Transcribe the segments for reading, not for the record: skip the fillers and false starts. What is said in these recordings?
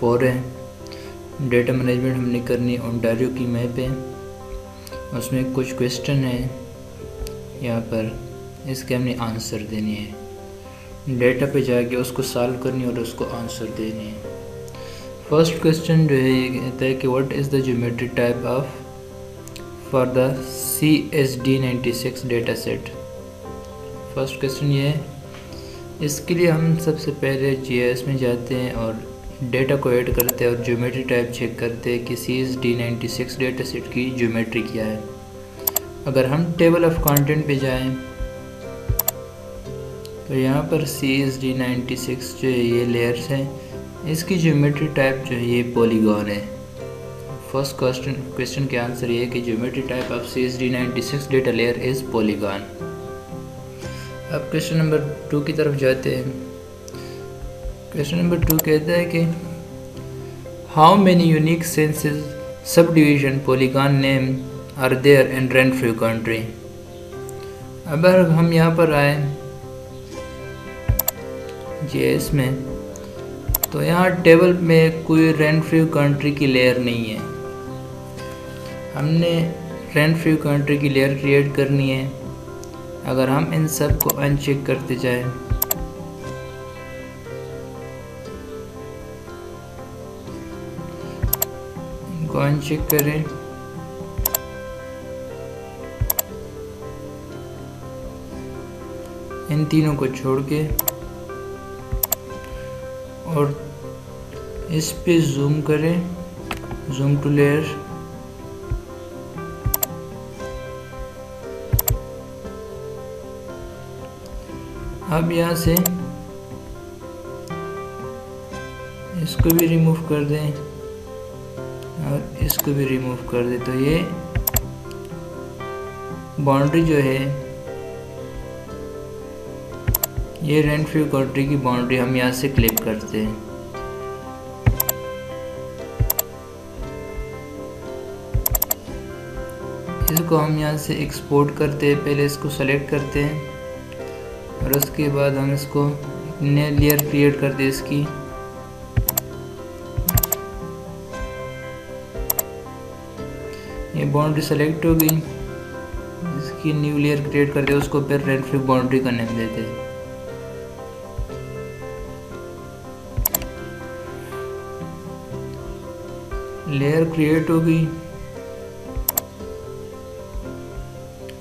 4 है। Data management हमने करनी ओंटारियो की मैप है, उसमें कुछ क्वेश्चन है यहाँ पर, इसके हमने आंसर देनी है। डेटा पे जाके उसको सॉल्व करनी और उसको आंसर देनी है। फर्स्ट क्वेश्चन जो है ये कहता है कि what is the geometry type of for the CSD96 data set. First question ये है। इसके लिए हम सबसे पहले GIS में जाते हैं और डेटा को ऐड करते हैं और ज्योमेट्री टाइप चेक करते हैं कि CSD96 डेटा सेट की ज्योमेट्री क्या है। अगर हम टेबल ऑफ कंटेंट पे जाएं तो यहाँ पर CSD96 जो है ये लेयर्स हैं, इसकी ज्योमेट्री टाइप जो है ये पॉलीगॉन है। फर्स्ट क्वेश्चन के आंसर ये है कि geometry type of CSD96 data layer is polygon. अब क्वेश्चन नंबर 2 की तरफ जाते हैं। क्वेश्चन नंबर 2 कहता है कि how many unique senses subdivision polygon name are there in rent free country. अब हम यहाँ पर आए GIS में, तो यहाँ टेबल में कोई रेंट फ्री कंट्री की लेयर नहीं है। हमने रेंट फ्री कंट्री की लेयर क्रिएट करनी है। अगर हम इन सब को अनचेक करते जाएं इनको अनचेक करें, इन तीनों को छोड़ के और इस पे जूम करें, जूम टू लेयर, अब यहाँ से इसको भी रिमूव कर दें और इसको भी रिमूव कर दें, तो ये बाउंड्री जो है ये रेंट फ्री कंट्री की बाउंड्री हम यहाँ से क्लिक करते हैं। इसको हम यहाँ से एक्सपोर्ट करते हैं। पहले इसको सेलेक्ट करते हैं और उसके बाद हम इसको नए लेयर क्रिएट करते हैं। इसकी ये बाउंड्री सेलेक्ट हो गई, इसकी न्यू लेयर क्रिएट करते हैं, उसको फिर रेंट फ्री बाउंड्री का नेम देते हैं। लेयर क्रिएट हो गई,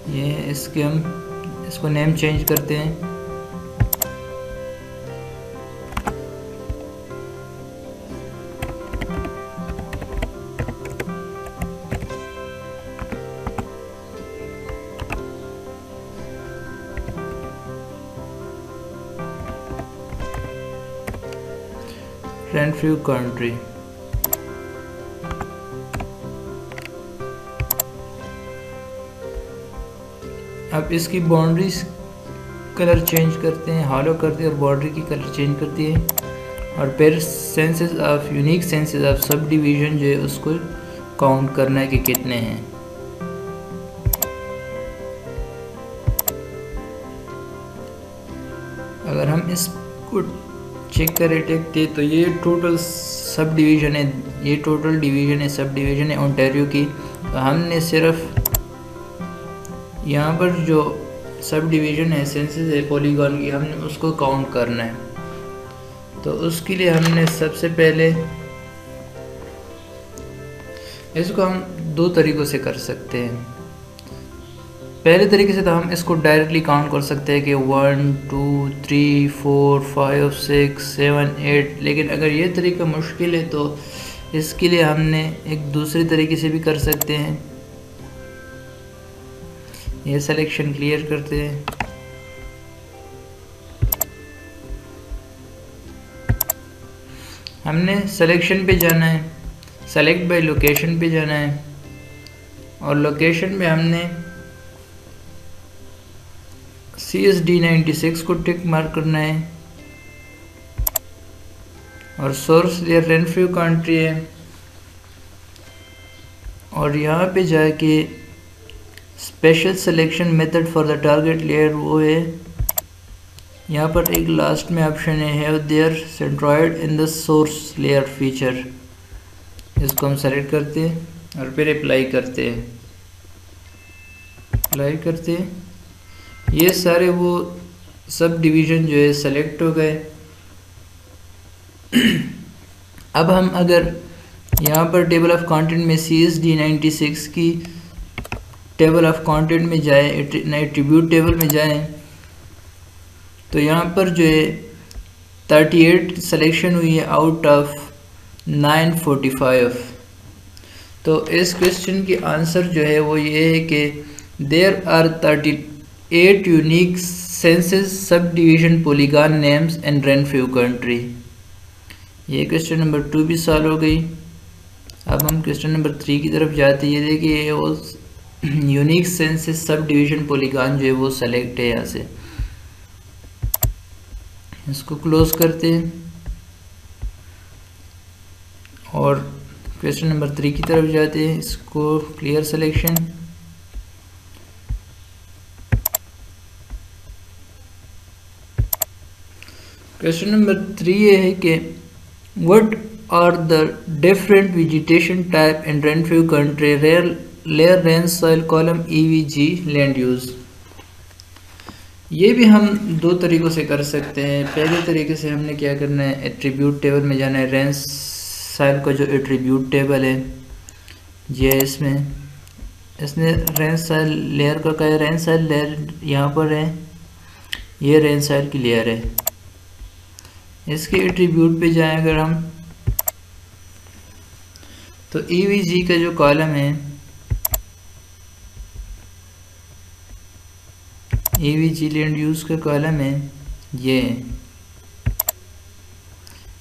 ये इसके हम इसको नेम चेंज करते हैं। Rent free country. अब इसकी बाउंड्रीज कलर चेंज करते हैं, हॉलो करते हैं और बाउंड्री की कलर चेंज करती है। और फिर senses of unique senses of sub division जो है उसको काउंट करना है कि कितने हैं। अगर हम इसको चेक करें देखते तो ये टोटल सब डिवीज़न है, ये टोटल डिवीज़न है, सब डिवीज़न है ओंटारियो की। तो हमने सिर्फ यहाँ पर जो सब डिवीज़न है सेंसेस है पॉलीगॉन की, हमने उसको काउंट करना है। तो उसके लिए हमने सबसे पहले इसको हम 2 तरीक़ों से कर सकते हैं। पहले तरीके से तो हम इसको डायरेक्टली काउंट कर सकते हैं कि 1 2 3 4 5 6 7 8, लेकिन अगर ये तरीका मुश्किल है तो इसके लिए हमने एक दूसरे तरीके से भी कर सकते हैं। ये सिलेक्शन क्लियर करते हैं, हमने सिलेक्शन पे जाना है, सेलेक्ट बाय लोकेशन पे जाना है और लोकेशन में हमने CSD96 को टिक मार्क करना है और source layer rent free country है और यहाँ पे जाके special selection method for the target layer वो है यहाँ पर एक लास्ट में ऑप्शन है have their centroid in the source layer feature, इसको हम सेलेक्ट करते हैं और फिर अप्लाई करते हैं। अप्लाई करते हैं, ये सारे वो सब डिवीज़न जो है सेलेक्ट हो गए। अब हम अगर यहाँ पर टेबल ऑफ कंटेंट में CSD96 की टेबल ऑफ कंटेंट में जाए, एट्रीब्यूट टेबल में जाएं, तो यहाँ पर जो है 38 सिलेक्शन हुई है आउट ऑफ 945। तो इस क्वेश्चन की आंसर जो है वो ये है कि there are 38 unique senses subdivision polygon names and Renfrew county. ये क्वेश्चन नंबर 2 भी सॉल्व हो गई। अब हम क्वेश्चन नंबर 3 की तरफ जाते हैं। ये देखिए वो unique senses subdivision polygon जो है वो सेलेक्ट है, यहाँ से इसको क्लोज करते हैं और क्वेश्चन नंबर 3 की तरफ जाते हैं। इसको क्लियर सिलेक्शन, क्वेश्चन नंबर 3 ये है कि what are the different vegetation type in Renfrew county layer rain soil column EVG land use. ये भी हम दो तरीक़ों से कर सकते हैं। पहले तरीके से हमने क्या करना है, एट्रीब्यूट टेबल में जाना है। रेन सॉइल का जो एट्रीब्यूट टेबल है ये इसने रेन सॉइल लेयर का क्या है, रेन सॉइल लेयर यहाँ पर है, ये रेन सॉइल की लेयर है। इसके एट्रीब्यूट पे जाएं अगर हम, तो EVG का जो कॉलम है, EVG लैंड यूज का कॉलम है ये।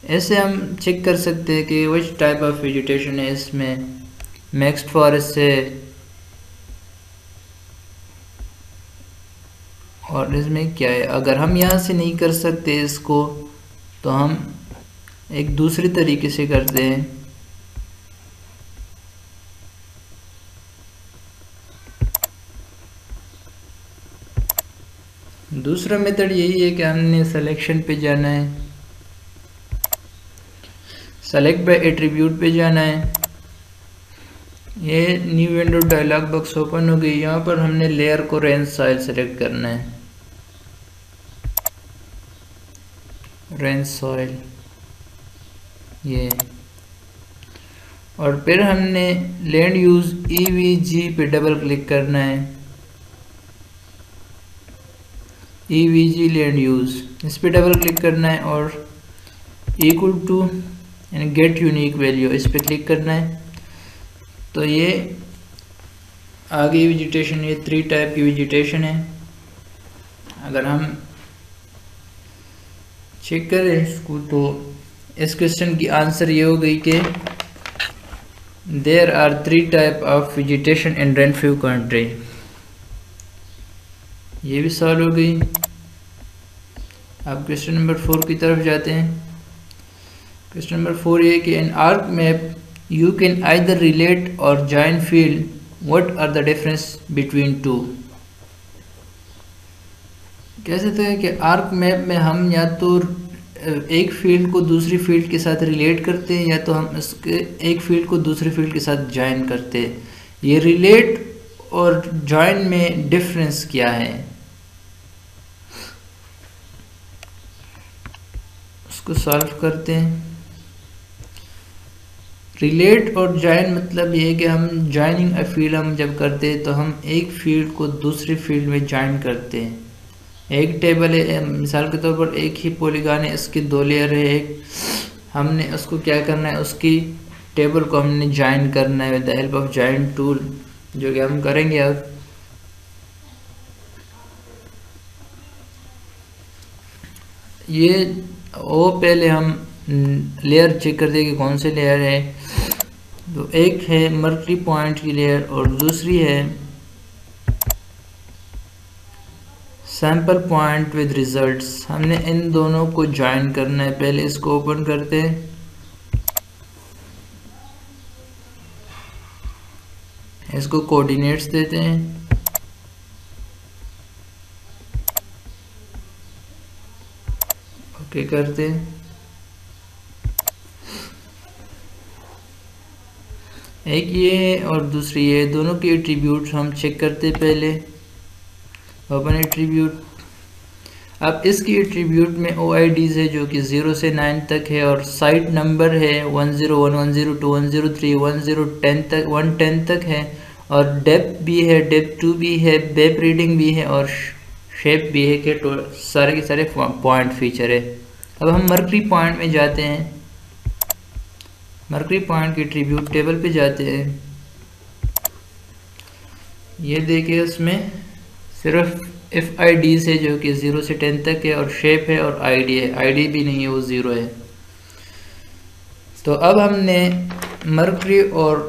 ऐसे हम चेक कर सकते हैं कि विच टाइप ऑफ वेजिटेशन है इसमें। मिक्स्ड फॉरेस्ट है और इसमें क्या है। अगर हम यहाँ से नहीं कर सकते इसको, तो हम एक दूसरे तरीके से करते हैं। दूसरा मेथड यही है कि हमने सिलेक्शन पे जाना है, सेलेक्ट बाय एट्रीब्यूट पे जाना है। ये new window dialog box open हो गई। यहाँ पर हमने लेयर को रेन सॉइल सेलेक्ट करना है, रेन सॉइल ये, और फिर हमने लैंड यूज EVG पे डबल क्लिक करना है। EVG लैंड यूज, इस पे डबल क्लिक करना है और इक्वल टू यानी गेट यूनिक वैल्यू, इस पे क्लिक करना है। तो ये आगे वेजिटेशन, ये 3 टाइप की वेजिटेशन है। अगर हम चेक करें इसको, तो इस क्वेश्चन की आंसर ये हो गई कि there are 3 type of vegetation in Renfrew county. ये भी सॉल्व हो गई। अब क्वेश्चन नंबर 4 की तरफ जाते हैं। क्वेश्चन नंबर 4 ये कि in arc map you can either relate or join field, what are the difference between two. कह सकते हैं कि आर्क मैप में हम या तो एक फील्ड को दूसरी फील्ड के साथ रिलेट करते हैं, या तो हम इसके एक फील्ड को दूसरी फील्ड के साथ जॉइन करते हैं। ये रिलेट और जॉइन में डिफरेंस क्या है, उसको सॉल्व करते हैं। रिलेट और जॉइन मतलब ये है कि हम जॉइनिंग अ फील्ड हम जब करते हैं तो हम एक फील्ड को दूसरी फील्ड में जॉइन करते हैं। एक टेबल है, मिसाल के तौर पर एक ही पॉलीगॉन है, इसकी 2 लेयर है, एक हमने उसको क्या करना है, उसकी टेबल को हमने जॉइन करना है with the help of join tool, जो कि हम करेंगे अब। ये वो पहले हम लेयर चेक करते हैं कि कौन से लेयर है। तो एक है मर्करी पॉइंट की लेयर और दूसरी है सैंपल पॉइंट विद रिजल्ट्स। हमने इन दोनों को ज्वाइन करना है। पहले इसको ओपन करते हैं, इसको कोऑर्डिनेट्स देते हैं, ओके करते हैं। एक ये और दूसरी ये, दोनों के एट्रीब्यूट हम चेक करते पहले। Open attribute. अब इसकी एट्रीब्यूट में OIDs है जो कि 0 से 9 तक है, और साइट नंबर है 101, 102, 103, 1010 तक, 110 तक है, और डेप्थ भी है, डेप्थ 2 भी है, बेप रीडिंग भी है, और शेप भी है कि सारे के सारे पॉइंट फीचर है। अब हम मर्करी पॉइंट में जाते हैं, मर्करी पॉइंट की एट्रीब्यूट टेबल पे जाते हैं। ये देखिए उसमें सिर्फ FIDs है जो कि 0 से 10 तक है, और शेप है, और ID है। ID भी नहीं है, वो 0 है। तो अब हमने मर्करी और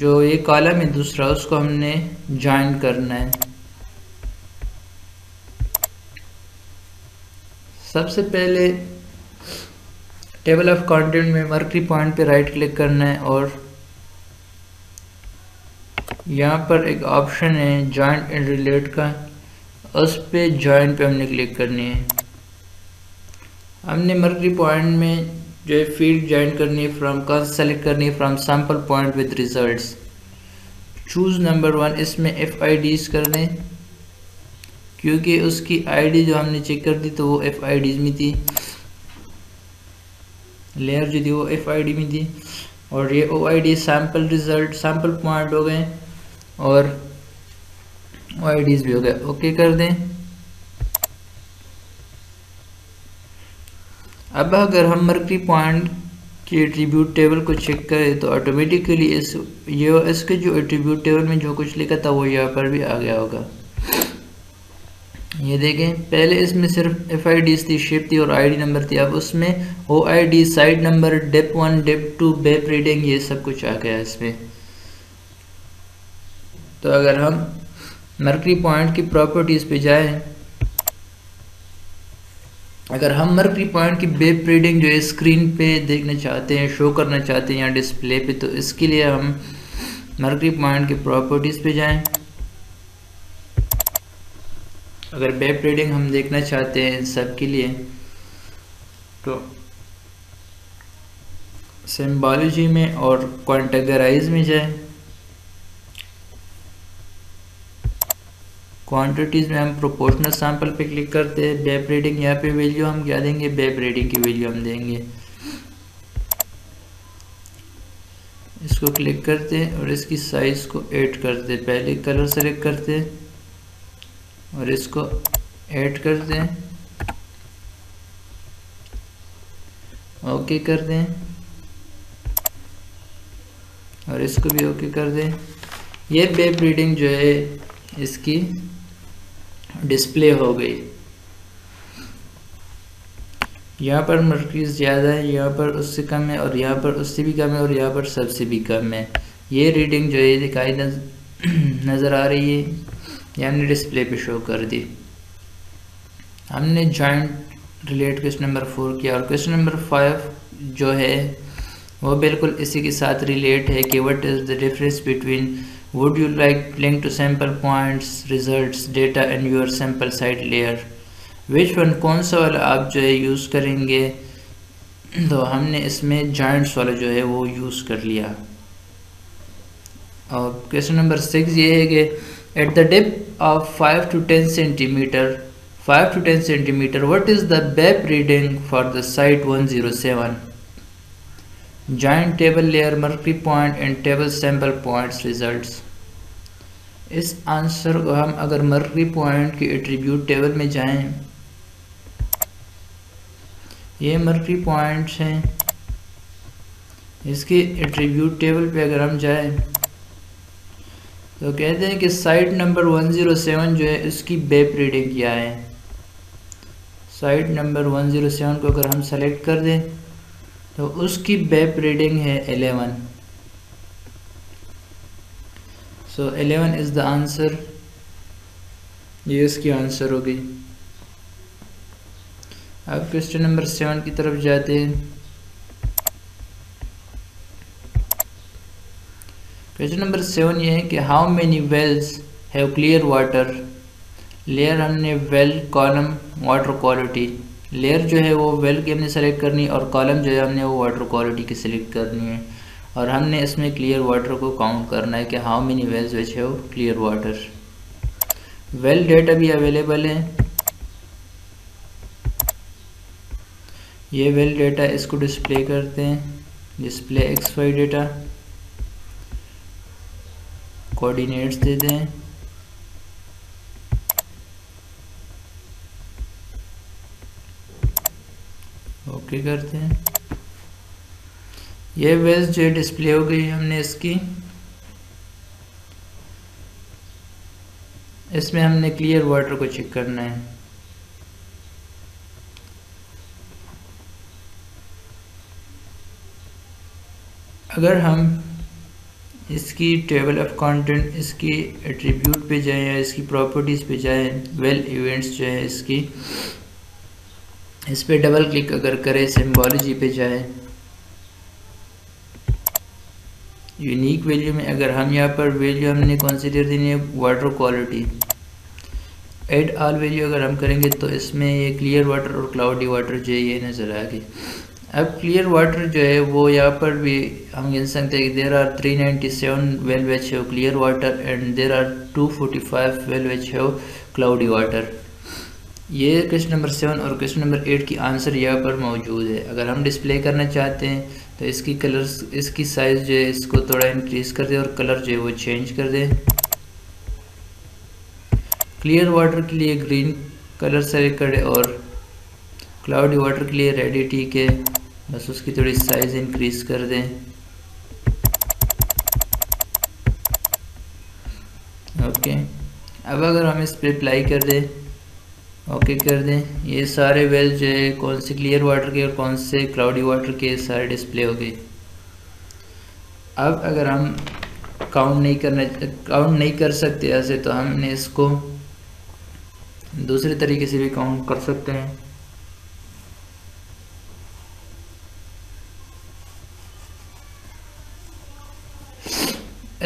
जो ये कॉलम है दूसरा, उसको हमने ज्वाइन करना है। सबसे पहले टेबल ऑफ कंटेंट में मर्करी पॉइंट पे राइट क्लिक करना है, और यहाँ पर एक ऑप्शन है जॉइंट एंड रिलेट का, उस पे जॉइन पे हमने क्लिक करनी है। हमने मर्करी पॉइंट में जो है फील्ड जॉइन करनी है, फ्रॉम का सेलेक्ट करनी है, from sample point with results, choose number 1। इसमें FIDs कर दें, क्योंकि उसकी ID जो हमने चेक कर दी तो वो FIDs में थी, लेयर जो थी वो FID में थी, और ये OID sample result sample point हो गए, और OIDs भी हो गए। ओके कर दें। अब अगर हम मर्करी पॉइंट की एट्रीब्यूट टेबल को चेक करें तो ऑटोमेटिकली इसके जो एट्रीब्यूट टेबल में जो कुछ लिखा था वो यहाँ पर भी आ गया होगा। ये देखें, पहले इसमें सिर्फ FIDs थी, शेप थी, और ID नंबर थी। अब उसमें OID, side number, depth 1, depth 2, बेप रीडिंग, ये सब कुछ आ गया इसमें। तो अगर हम मर्करी पॉइंट की प्रॉपर्टीज पे जाएं, अगर हम मर्करी पॉइंट की बेप रीडिंग जो है स्क्रीन पे देखना चाहते हैं, शो करना चाहते हैं या डिस्प्ले पे, तो इसके लिए हम मर्करी पॉइंट की प्रॉपर्टीज पे जाएं। अगर बेप रीडिंग हम देखना चाहते हैं सब के लिए, तो सिंबोलॉजी में और क्वांटिगराइज में जाएं। क्वांटिटीज़ में हम प्रोपोर्शनल सैंपल पे क्लिक करते हैं। बेप रीडिंग, यहाँ पे वैल्यू हम क्या देंगे, बेप रीडिंग की वैल्यू हम देंगे। इसको क्लिक करते हैं और इसकी साइज को ऐड करते हैं। पहले कलर सेलेक्ट करते हैं और इसको ऐड करते हैं, ओके कर दें, और इसको भी ओके कर दें। ये बेप रीडिंग जो है इसकी डिस्प्ले हो गई। यहाँ पर मर्करीज ज़्यादा है, यहाँ पर उससे कम है, और यहाँ पर उससे भी कम है, और यहाँ पर सबसे भी कम है। ये रीडिंग जो है दिखाई नज़र आ रही है, ये हमने डिस्प्ले पे शो कर दी। हमने जॉइंट रिलेट क्वेश्चन नंबर 4 किया, और क्वेश्चन नंबर 5 जो है वो बिल्कुल इसी के साथ रिलेट है कि what is the difference between would you like link to sample points, results, data and your sample site layer, which one, कौन सा वाला आप जो है यूज़ करेंगे। तो हमने इसमें जॉइंट्स वाला जो है वो यूज़ कर लिया। और क्वेश्चन नंबर 6 ये है कि at the depth of 5 to 10 centimetre, 5 to 10 centimetre, what is the बेप reading for the site 107, joint table layer, mercury point and table sample points results. इस आंसर को हम अगर मर्करी पॉइंट की एट्रीब्यूट टेबल में जाएं, ये मर्करी पॉइंट्स हैं, इसके एट्रीब्यूट टेबल पे अगर हम जाएं तो कहते हैं कि साइट नंबर 107 जो है इसकी बेप रीडिंग क्या है। साइट नंबर 107 को अगर हम सेलेक्ट कर दें तो उसकी बेप रीडिंग है 11। सो 11 इज़ द आंसर, ये इसकी आंसर हो गई। अब क्वेश्चन नंबर 7 की तरफ जाते हैं। क्वेश्चन नंबर 7 ये है कि how many wells have clear water, layer हमने well, column, water quality, layer जो है वो वेल की हमने सेलेक्ट करनी है और कॉलम जो है हमने वो वाटर क्वालिटी की सिलेक्ट करनी है और हमने इसमें क्लियर वाटर को काउंट करना है कि how many wells which have clear water. Well data भी अवेलेबल है, ये वेल डेटा इसको डिस्प्ले करते हैं, डिस्प्ले XY डेटा, कोऑर्डिनेट्स देते हैं, ओके करते हैं। ये वेल्स जो डिस्प्ले हो गई हमने इसकी, इसमें हमने क्लियर वाटर को चेक करना है। अगर हम इसकी टेबल ऑफ कंटेंट, इसकी एट्रीब्यूट पे जाएं या इसकी प्रॉपर्टीज़ पे जाएं, वेल इवेंट्स जो है इसकी, इस पे डबल क्लिक अगर करें, सिंबोलॉजी पे जाएं, यूनिक वैल्यू में अगर हम यहाँ पर वैल्यू हमने कंसीडर देनी है water quality, add all value अगर हम करेंगे तो इसमें ये क्लियर वाटर और क्लाउडी वाटर जो है ये नज़र आ गई। अब क्लियर वाटर जो है वो यहाँ पर भी हम गिन सकते हैं कि there are 397 well which have clear water and there are 245 well which have cloudy water. ये क्वेश्चन नंबर 7 और क्वेश्चन नंबर 8 की आंसर यहाँ पर मौजूद है। अगर हम डिस्प्ले करना चाहते हैं तो इसकी कलर्स, इसकी साइज़ जो है इसको थोड़ा इंक्रीज़ कर दें और कलर जो है वो चेंज कर दें। क्लियर वाटर के लिए ग्रीन कलर सेलेक्ट करें और क्लाउडी वाटर के लिए रेडी, ठीक है, बस उसकी थोड़ी साइज़ इंक्रीज़ कर दें। ओके, अब अगर हम इस पर अप्लाई कर दें, ओके कर दें, ये सारे वेल जो है कौन से क्लियर वाटर के और कौन से क्लाउडी वाटर के सारे डिस्प्ले हो गए। अब अगर हम काउंट नहीं कर सकते ऐसे, तो हमने इसको दूसरे तरीके से भी काउंट कर सकते हैं।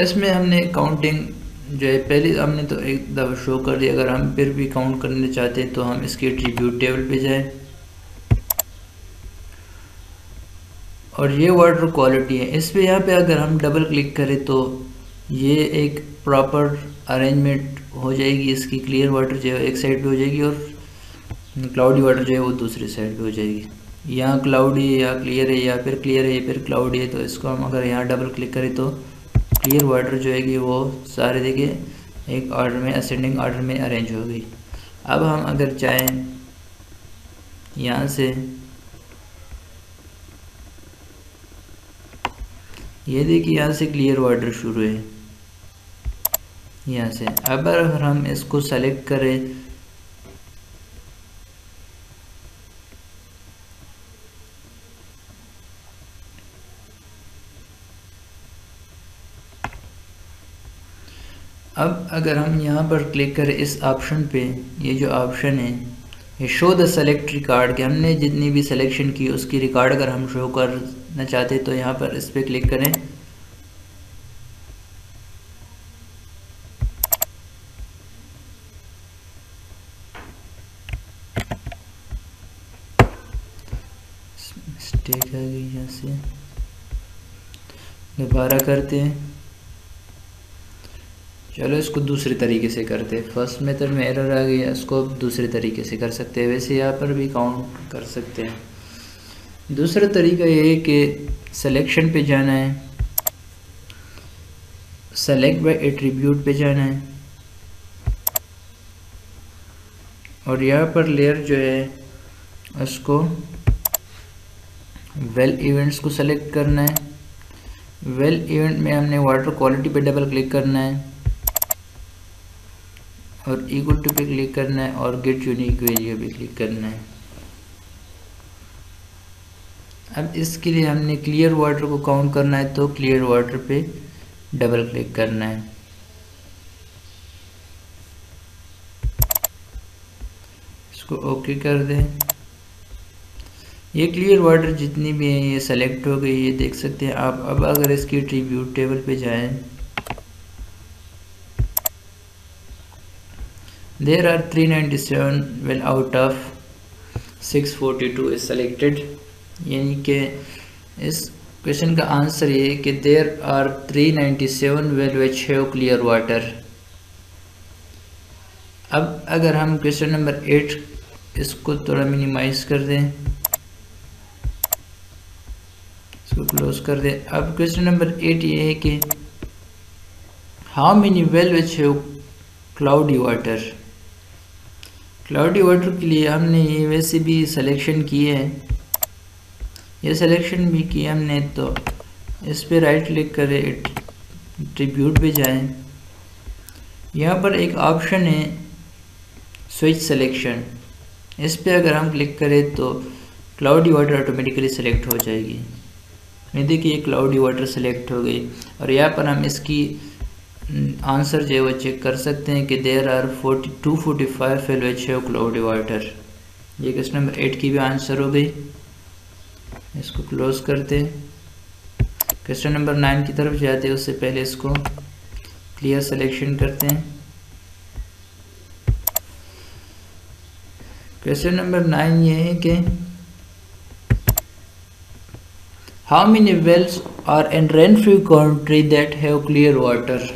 इसमें हमने काउंटिंग जो है पहले हमने तो एक दफ़ा शो कर दिया, अगर हम फिर भी काउंट करने चाहते हैं तो हम इसके एट्रीब्यूट टेबल पे जाएं और ये वाटर क्वालिटी है, इस पे यहाँ पे अगर हम डबल क्लिक करें तो ये एक प्रॉपर अरेंजमेंट हो जाएगी। इसकी क्लियर वाटर जो है एक साइड पे हो जाएगी और क्लाउडी वाटर जो है वो दूसरी साइड पे हो जाएगी। यहाँ क्लाउडी है या क्लियर है या फिर क्लियर है या फिर क्लाउडी है, तो इसको हम अगर यहाँ डबल क्लिक करें तो क्लियर वाटर जो है कि वो सारे देखिए एक ऑर्डर में, असेंडिंग ऑर्डर में अरेंज हो गई। अब हम अगर चाहें यहाँ से, ये देखिए यहाँ से क्लियर वाटर शुरू है यहाँ से। अब अगर हम इसको सेलेक्ट करें, अब अगर हम यहाँ पर क्लिक करें इस ऑप्शन पे, ये जो ऑप्शन है ये शो द सेलेक्ट रिकॉर्ड, के हमने जितनी भी सिलेक्शन की उसकी रिकॉर्ड अगर हम शो करना चाहते हैं तो यहाँ पर इस पर क्लिक करें। मिस्टेक आ गई, यहाँ से दोबारा करते हैं। चलो इसको दूसरे तरीके से करते हैं, फर्स्ट मेथड में एरर आ गई है, इसको दूसरे तरीके से कर सकते हैं। वैसे यहाँ पर भी काउंट कर सकते हैं। दूसरा तरीका ये है कि सिलेक्शन पे जाना है, सेलेक्ट बाय एट्रीब्यूट पे जाना है और यहाँ पर लेयर जो है उसको वेल इवेंट्स को सेलेक्ट करना है। वेल इवेंट में हमने वाटर क्वालिटी पे डबल क्लिक करना है और इक्वल टू पे क्लिक करना है और गेट यूनिक वैल्यू पे क्लिक करना है। अब इसके लिए हमने क्लियर वाटर को काउंट करना है तो क्लियर वाटर पे डबल क्लिक करना है। इसको ओके कर दें। ये क्लियर वाटर जितनी भी हैं ये सेलेक्ट हो गई, ये देख सकते हैं आप। अब अगर इसकी एट्रीब्यूट टेबल पे जाएं, there are 397 well out of 642 is selected, यानी कि इस क्वेश्चन का आंसर ये है कि there are 397 well which have clear water. अब अगर हम क्वेश्चन नंबर 8 इसको थोड़ा मिनिमाइज कर दें, इसको क्लोज कर दें। अब क्वेश्चन नंबर 8 ये है कि how many well which have cloudy water. Cloudy water के लिए हमने ये वैसे भी सिलेक्शन किए हैं, ये सिलेक्शन भी किया हमने, तो इस पे राइट क्लिक करें, एट्रीब्यूट पे जाएं, यहाँ पर एक ऑप्शन है स्विच सिलेक्शन, इस पे अगर हम क्लिक करें तो क्लाउडी वाटर ऑटोमेटिकली सेलेक्ट हो जाएगी। ये देखिए क्लाउडी वाटर सेलेक्ट हो गई, और यहाँ पर हम इसकी आंसर जो है वो चेक कर सकते हैं कि there are 245 well which have cloudy water. ये क्वेश्चन नंबर 8 की भी आंसर हो गई। इसको क्लोज करते हैं, क्वेश्चन नंबर 9 की तरफ जाते हैं, उससे पहले इसको क्लियर सिलेक्शन करते हैं। क्वेश्चन नंबर 9 ये है कि how many wells are in rain free country that have clear water.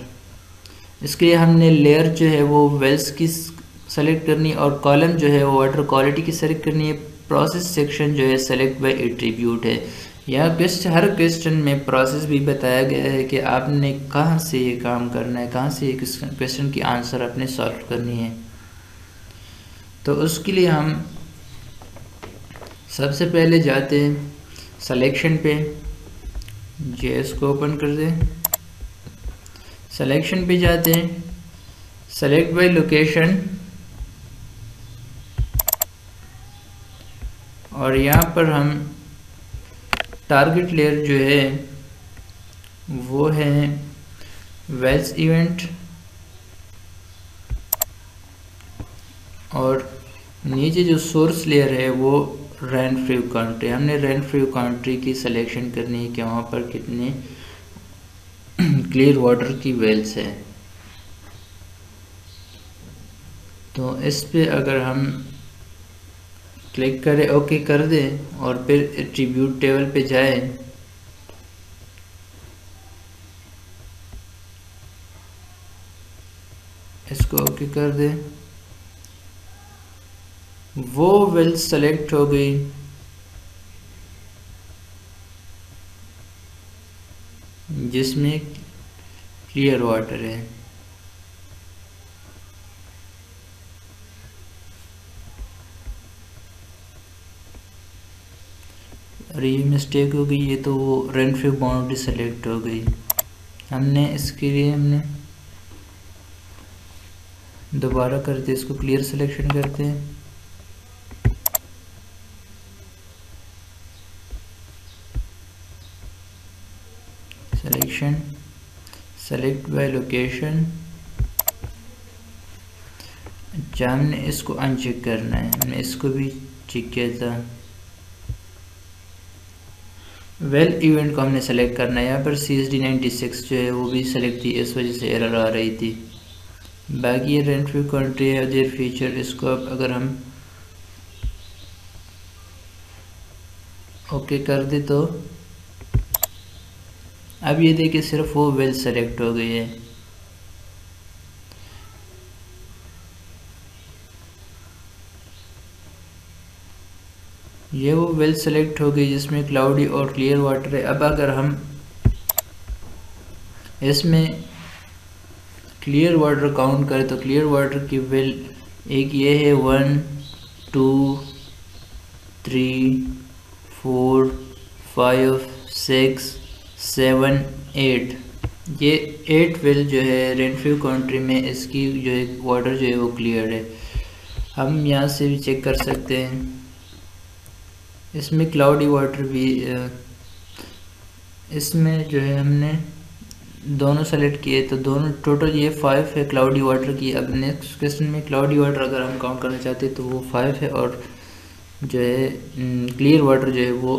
इसके लिए हमने लेयर जो है वो वेल्स की सेलेक्ट करनी, और कॉलम जो है वो वाटर क्वालिटी की सेलेक्ट करनी है। प्रोसेस सेक्शन जो है सेलेक्ट बाय एट्रीब्यूट है। यहाँ हर क्वेश्चन में प्रोसेस भी बताया गया है कि आपने कहाँ से ये काम करना है, कहाँ से ये क्वेश्चन की आंसर आपने सॉल्व करनी है। तो उसके लिए हम सबसे पहले जाते हैं सिलेक्शन पे, जेएस को ओपन कर दें, सिलेक्शन पे जाते हैं, सेलेक्ट बाय लोकेशन, और यहाँ पर हम टारगेट लेयर जो है वो है वेल्स इवेंट, और नीचे जो सोर्स लेयर है वो रेन फ्री कंट्री। हमने रेन फ्री कंट्री की सिलेक्शन करनी है कि वहाँ पर कितने क्लियर वाटर की वेल्स है। तो इस पे अगर हम क्लिक करें, ओके कर दें, और फिर एट्रीब्यूट टेबल पे जाएं, इसको ओके कर दें, वो वेल सेलेक्ट हो गई जिसमें क्लियर वाटर है। और ये मिस्टेक हो गई, ये तो वो रेन फ्री बाउंड्री सेलेक्ट हो गई। हमने इसके लिए दोबारा करते, इसको क्लियर सिलेक्शन करते हैं, सिलेक्शन, सेलेक्ट बाय लोकेशन। अच्छा, हमने इसको अनचेक करना है, हमने इसको भी चेक किया था। वेल इवेंट को हमने सेलेक्ट करना है, यहाँ पर CSD 96 जो है वो भी सेलेक्ट थी, इस वजह से एरर आ रही थी। बाकी ये रेन फ्री कंट्री है, देयर फीचर, इसको अब अगर हम ओके कर दे तो अब ये देखिए सिर्फ वो वेल सेलेक्ट हो गई है। ये वो वेल सेलेक्ट हो गई जिसमें क्लाउडी और क्लियर वाटर है। अब अगर हम इसमें क्लियर वाटर काउंट करें तो क्लियर वाटर की वेल एक ये है 1 2 3 4 5 6 7 8, ये 8 वेल जो है रेन फ्री कंट्री में इसकी जो है वाटर जो है वो क्लियर है। हम यहाँ से भी चेक कर सकते हैं, इसमें क्लाउडी वाटर भी इसमें जो है हमने दोनों सेलेक्ट किए, तो दोनों टोटल ये 5 है क्लाउडी वाटर की। अब नेक्स्ट क्वेश्चन में क्लाउडी वाटर अगर हम काउंट करना चाहते हैं तो वो 5 है, और जो है क्लियर वाटर जो है वो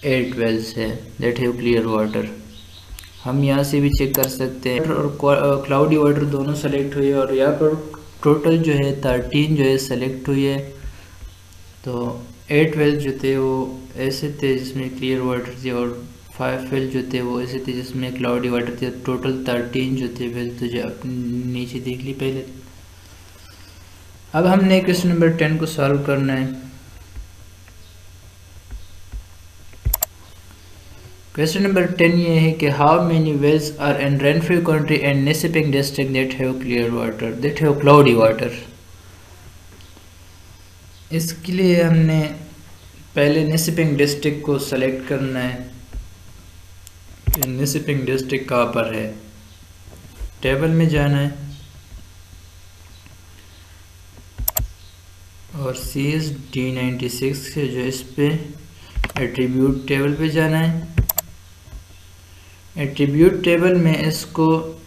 8 वेल्स है दैट हैव क्लियर वाटर। हम यहाँ से भी चेक कर सकते हैं, और क्लाउडी वाटर दोनों सेलेक्ट हुई है, और यहाँ पर टोटल जो है 13 जो है सेलेक्ट हुई है। तो 8 वेल्स जो थे वो ऐसे थे जिसमें क्लियर वाटर थी, और 5 वेल्स जो थे वो ऐसे थे जिसमें क्लाउडी वाटर थी। टोटल 13 जो थे वेल्स तो जो अपने नीचे देख ली पहले। अब हमने क्वेश्चन नंबर 10 को सॉल्व करना है। क्वेश्चन नंबर 10 ये है कि how many wells are in Renfrew county and Nipissing district that have clear water, that have cloudy water. इसके लिए हमने पहले निसिपिंग डिस्ट्रिक्ट को सेलेक्ट करना है कि निसिपिंग डिस्ट्रिक्ट कहाँ पर है। टेबल में जाना है और सीएस D96 से जो इस पे एट्रीब्यूट टेबल पे जाना है। एट्रीब्यूट टेबल में इसको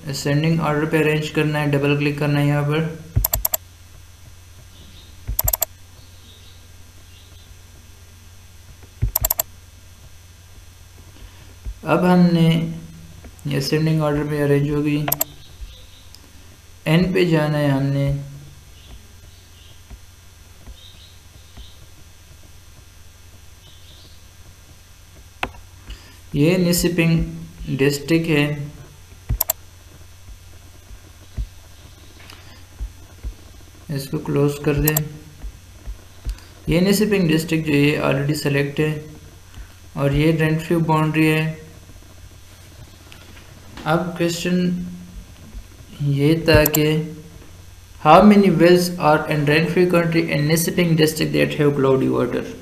असेंडिंग ऑर्डर पे अरेंज करना है, डबल क्लिक करना है यहाँ पर। अब हमने ये असेंडिंग ऑर्डर पे अरेंज होगी। एन पे जाना है हमने, ये निसिपिंग डिस्ट्रिक्ट है। इसको क्लोज कर दें। ये निसिपिंग डिस्ट्रिक्ट जो ये ऑलरेडी सेलेक्ट है और ये रेंटफ्यू बाउंड्री है। अब क्वेश्चन ये था कि how many wells are in Renfrew county and Nipissing district that have cloudy water.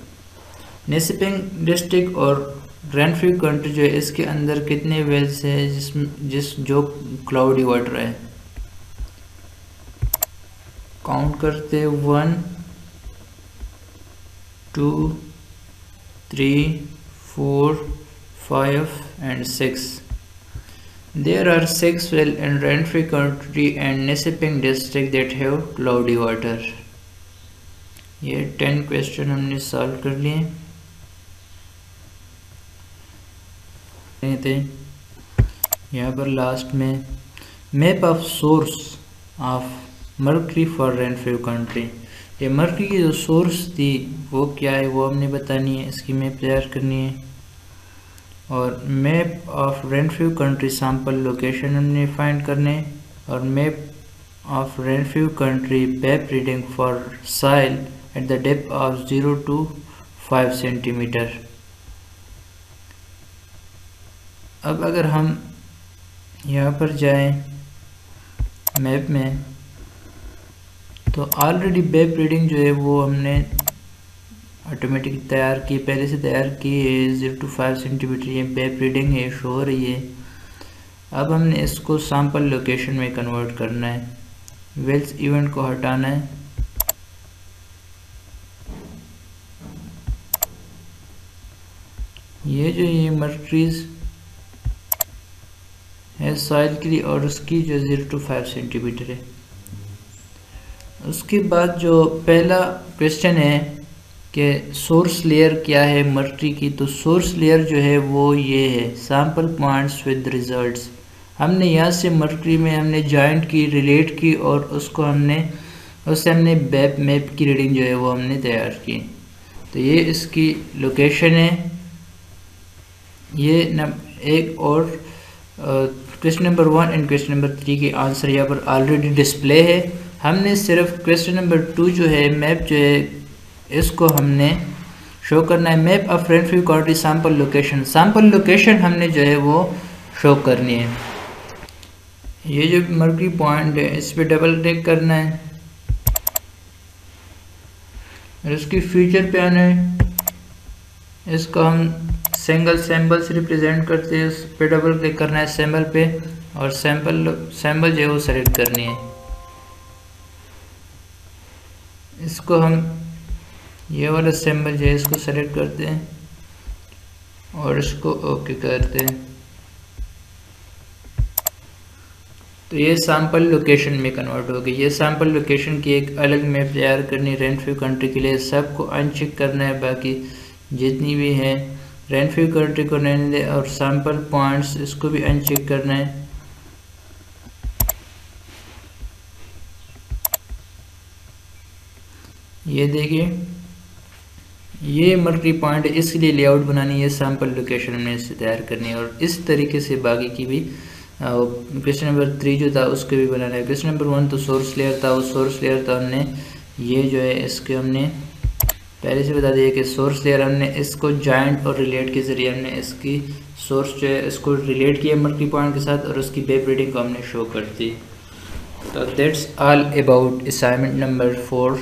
Nipissing district और रेनफ्री कंट्री जो है इसके अंदर कितने वेल्स है जो क्लाउडी वाटर है। काउंट करते 1 2 3 4 5 and 6। There are 6 wells in Renfrew County and Nisipping district that have cloudy water। ये 10 क्वेश्चन हमने सॉल्व कर लिए थे। यहाँ पर लास्ट में map of source of mercury for Renfrew county, ये मर्करी की जो सोर्स थी वो क्या है वो हमने बतानी है, इसकी मैप तैयार करनी है। और map of Renfrew county sample location हमने फाइंड करने, और मैप ऑफ रेनफ्यू कंट्री बेप reading for soil at the depth of 0 to 5 centimetre. अब अगर हम यहाँ पर जाएं मैप में तो ऑलरेडी बेप रीडिंग जो है वो हमने ऑटोमेटिक तैयार की, पहले से तैयार की है। 0 to 5 सेंटीमीटर ये बेप रीडिंग है, शो हो रही है। अब हमने इसको सैंपल लोकेशन में कन्वर्ट करना है। वेल्स इवेंट को हटाना है, ये मर्करीज है सॉइल के लिए और उसकी जो 0 to 5 सेंटीमीटर है। उसके बाद जो पहला क्वेश्चन है कि सोर्स लेयर क्या है मर्करी की, तो सोर्स लेयर जो है वो ये है सैंपल पॉइंट्स विद रिजल्ट्स। हमने यहाँ से मर्करी में हमने जॉइंट की, रिलेट की और उससे हमने मैप की रीडिंग जो है वो हमने तैयार की। तो ये इसकी लोकेशन है। ये एक और question number 1 and question number 3 के आंसर यहाँ पर ऑलरेडी डिस्प्ले है। हमने सिर्फ क्वेश्चन नंबर 2 जो है मैप जो है इसको हमने शो करना है। Map of Renfrew county sample location, sample location हमने जो है वो शो करनी है। ये जो मर्करी पॉइंट है इस पर डबल क्लिक करना है और इसकी फीचर पे आना है। इसको हम सिंगल सैम्पल से रिप्रेजेंट करते हैं, उस पर डबल क्लिक करना है सैम्पल पे और सैम्पल जो है वो सेलेक्ट करनी है। इसको हम ये वाला सैम्पल जो है इसको सेलेक्ट करते हैं और इसको ओके करते हैं। तो ये सैंपल लोकेशन में कन्वर्ट हो गई। ये सैंपल लोकेशन की एक अलग मैप तैयार करनी रेनफ्यू कंट्री के लिए, सबको अनचेक करना है, बाकी जितनी भी है रेनफ्यू कंट्री को रहने दे और सैंपल पॉइंट्स इसको भी अनचेक करना है। ये देखिए ये मर्करी पॉइंट इसलिए लेआउट बनानी है, सैम्पल लोकेशन हमने इससे तैयार करनी है और इस तरीके से बाकी की भी क्वेश्चन नंबर 3 जो था उसके भी बनाना है। क्वेश्चन नंबर 1 तो सोर्स लेयर था, उस सोर्स लेयर था हमने ये जो है इसके हमने पहले से बता दिया कि सोर्स लेयर हमने इसको जॉइंट और रिलेट के ज़रिए हमने इसकी सोर्स जो है इसको रिलेट किया मर्करी पॉइंट के साथ और उसकी वेब रीडिंग को हमने शो कर दी। तो that's all about assignment number 4।